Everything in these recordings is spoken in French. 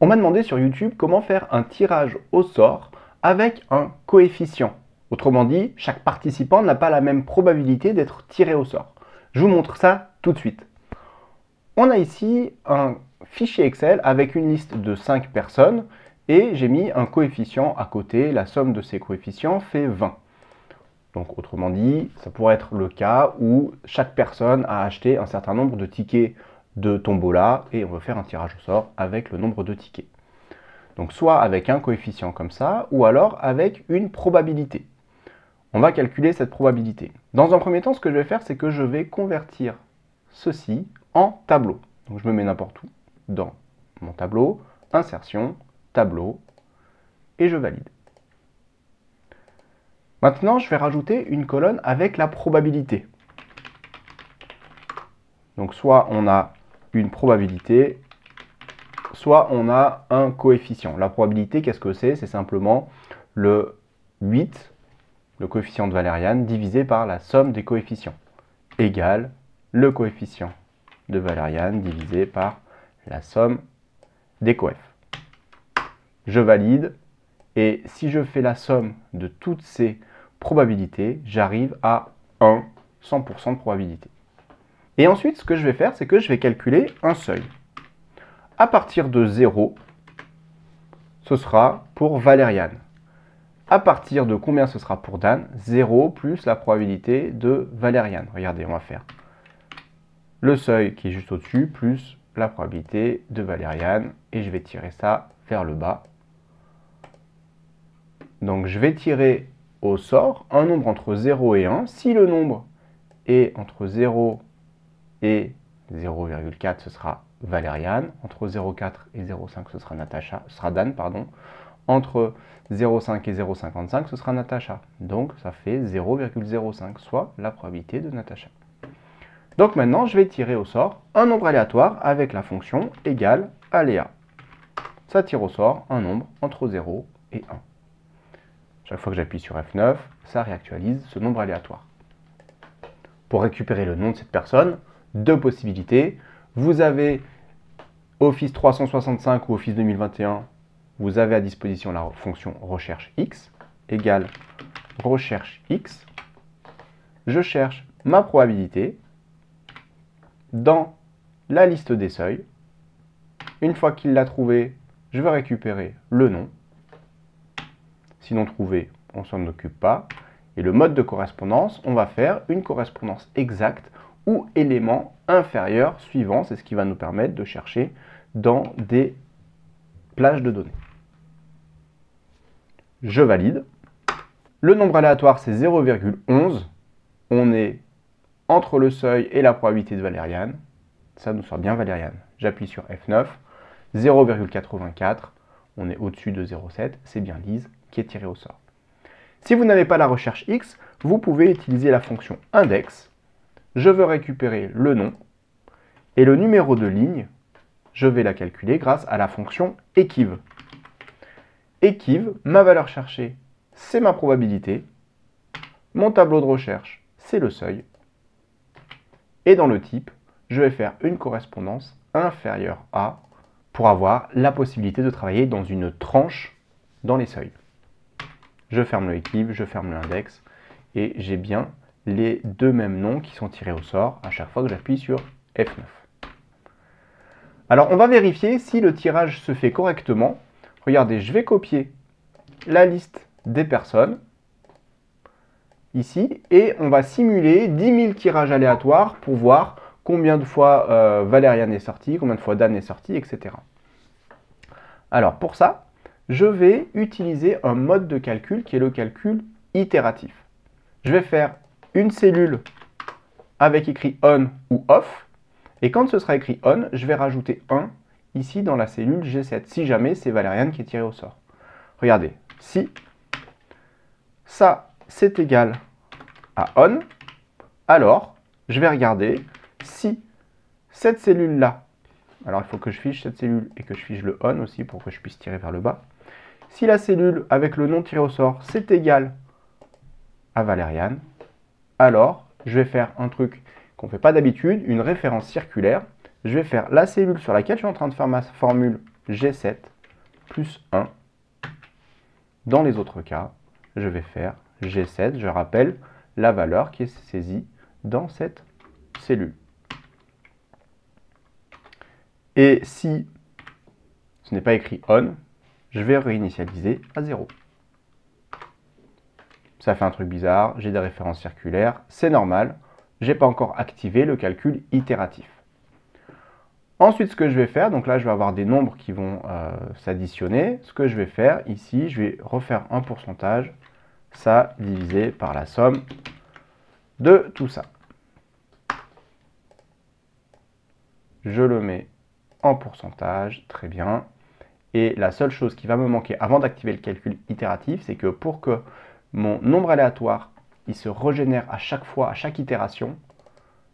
On m'a demandé sur YouTube comment faire un tirage au sort avec un coefficient. Autrement dit, chaque participant n'a pas la même probabilité d'être tiré au sort. Je vous montre ça tout de suite. On a ici un fichier Excel avec une liste de 5 personnes et j'ai mis un coefficient à côté. La somme de ces coefficients fait 20. Donc autrement dit, ça pourrait être le cas où chaque personne a acheté un certain nombre de tickets de tombola et on veut faire un tirage au sort avec le nombre de tickets. Donc soit avec un coefficient comme ça, ou alors avec une probabilité. On va calculer cette probabilité. Dans un premier temps, ce que je vais faire, c'est que je vais convertir ceci en tableau. Donc je me mets n'importe où dans mon tableau, insertion, tableau, et je valide. Maintenant, je vais rajouter une colonne avec la probabilité. Donc soit on a une probabilité, soit on a un coefficient. La probabilité, qu'est-ce que c'est? C'est simplement le 8, le coefficient de Valériane, divisé par la somme des coefficients, égale le coefficient de Valériane divisé par la somme des coefs. Je valide, et si je fais la somme de toutes ces probabilités, j'arrive à 1, 100% de probabilité. Et ensuite, ce que je vais faire, c'est que je vais calculer un seuil. À partir de 0, ce sera pour Valériane. À partir de combien ce sera pour Dan? 0 plus la probabilité de Valériane. Regardez, on va faire le seuil qui est juste au-dessus, plus la probabilité de Valériane. Et je vais tirer ça vers le bas. Donc je vais tirer au sort un nombre entre 0 et 1. Si le nombre est entre 0 et 0,4, ce sera Valériane. Entre 0,4 et 0,5, ce sera Dan, pardon. Entre 0,5 et 0,55, ce sera Natacha. Donc ça fait 0,05, soit la probabilité de Natacha. Donc maintenant, je vais tirer au sort un nombre aléatoire avec la fonction égale aléa. Ça tire au sort un nombre entre 0 et 1. Chaque fois que j'appuie sur F9, ça réactualise ce nombre aléatoire. Pour récupérer le nom de cette personne, deux possibilités. Vous avez Office 365 ou Office 2021, vous avez à disposition la fonction recherche X égale recherche X. Je cherche ma probabilité dans la liste des seuils. Une fois qu'il l'a trouvé, je vais récupérer le nom. Sinon trouvé, on ne s'en occupe pas. Et le mode de correspondance, on va faire une correspondance exacte ou élément inférieur suivant. C'est ce qui va nous permettre de chercher dans des plages de données. Je valide. Le nombre aléatoire, c'est 0,11. On est entre le seuil et la probabilité de Valériane. Ça nous sort bien Valériane. J'appuie sur F9. 0,84. On est au-dessus de 0,7. C'est bien Lise qui est tirée au sort. Si vous n'avez pas la recherche X, vous pouvez utiliser la fonction index. Je veux récupérer le nom et le numéro de ligne, je vais la calculer grâce à la fonction equiv. Equiv, ma valeur cherchée, c'est ma probabilité. Mon tableau de recherche, c'est le seuil. Et dans le type, je vais faire une correspondance inférieure à pour avoir la possibilité de travailler dans une tranche dans les seuils. Je ferme le equiv, je ferme l'index et j'ai bien les deux mêmes noms qui sont tirés au sort à chaque fois que j'appuie sur F9. Alors on va vérifier si le tirage se fait correctement. Regardez, je vais copier la liste des personnes ici et on va simuler 10 000 tirages aléatoires pour voir combien de fois Valériane est sortie, combien de fois Dan est sorti, etc. Alors pour ça, je vais utiliser un mode de calcul qui est le calcul itératif. Je vais faire une cellule avec écrit on ou off. Et quand ce sera écrit on, je vais rajouter 1 ici dans la cellule G7, si jamais c'est Valériane qui est tirée au sort. Regardez, si ça c'est égal à on, alors je vais regarder si cette cellule-là, alors il faut que je fiche cette cellule et que je fiche le on aussi pour que je puisse tirer vers le bas. Si la cellule avec le nom tiré au sort, c'est égal à Valériane, alors je vais faire un truc qu'on ne fait pas d'habitude, une référence circulaire. Je vais faire la cellule sur laquelle je suis en train de faire ma formule G7 plus 1. Dans les autres cas, je vais faire G7, je rappelle la valeur qui est saisie dans cette cellule. Et si ce n'est pas écrit on, je vais réinitialiser à 0. Ça fait un truc bizarre, j'ai des références circulaires, c'est normal, je n'ai pas encore activé le calcul itératif. Ensuite, ce que je vais faire, donc là je vais avoir des nombres qui vont s'additionner. Ce que je vais faire ici, je vais refaire un pourcentage, ça divisé par la somme de tout ça. Je le mets en pourcentage, très bien. Et la seule chose qui va me manquer avant d'activer le calcul itératif, c'est que pour que mon nombre aléatoire il se régénère à chaque fois, à chaque itération,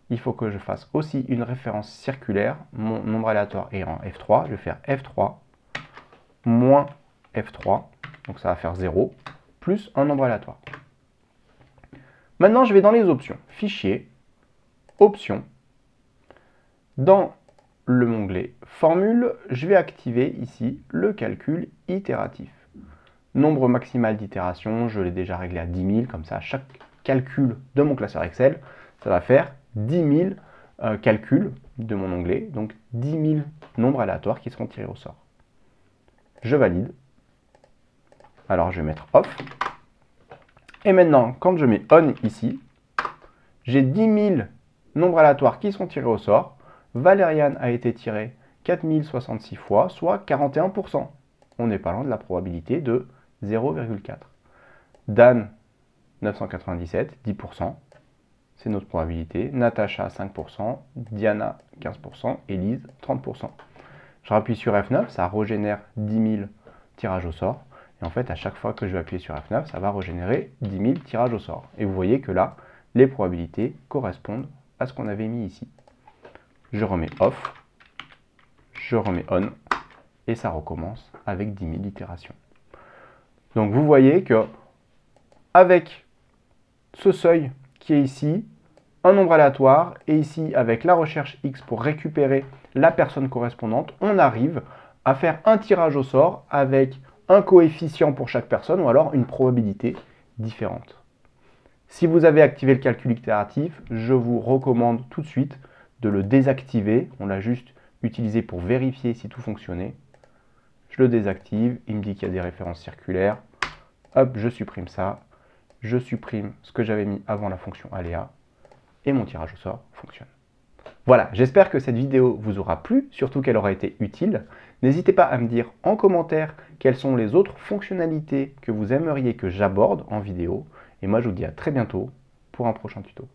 il faut que je fasse aussi une référence circulaire. Mon nombre aléatoire est en F3, je vais faire F3 moins F3, donc ça va faire 0, plus un nombre aléatoire. Maintenant, je vais dans les options. Fichier, options. Dans l'onglet Formule, je vais activer ici le calcul itératif. Nombre maximal d'itérations, je l'ai déjà réglé à 10 000, comme ça, chaque calcul de mon classeur Excel, ça va faire 10 000 calculs de mon onglet, donc 10 000 nombres aléatoires qui seront tirés au sort. Je valide. Alors je vais mettre off. Et maintenant, quand je mets on ici, j'ai 10 000 nombres aléatoires qui sont tirés au sort. Valériane a été tiré 4066 fois, soit 41%. On n'est pas loin de la probabilité de 0,4. Dan, 997, 10%. C'est notre probabilité. Natacha, 5%. Diana, 15%. Élise, 30%. Je rappuie sur F9, ça régénère 10 000 tirages au sort. Et en fait, à chaque fois que je vais appuyer sur F9, ça va régénérer 10 000 tirages au sort. Et vous voyez que là, les probabilités correspondent à ce qu'on avait mis ici. Je remets off, je remets on, et ça recommence avec 10 000 itérations. Donc vous voyez que avec ce seuil qui est ici, un nombre aléatoire, et ici avec la recherche X pour récupérer la personne correspondante, on arrive à faire un tirage au sort avec un coefficient pour chaque personne ou alors une probabilité différente. Si vous avez activé le calcul itératif, je vous recommande tout de suite de le désactiver. On l'a juste utilisé pour vérifier si tout fonctionnait. Je le désactive, il me dit qu'il y a des références circulaires. Hop, je supprime ça. Je supprime ce que j'avais mis avant la fonction aléa. Et mon tirage au sort fonctionne. Voilà, j'espère que cette vidéo vous aura plu, surtout qu'elle aura été utile. N'hésitez pas à me dire en commentaire quelles sont les autres fonctionnalités que vous aimeriez que j'aborde en vidéo. Et moi, je vous dis à très bientôt pour un prochain tuto.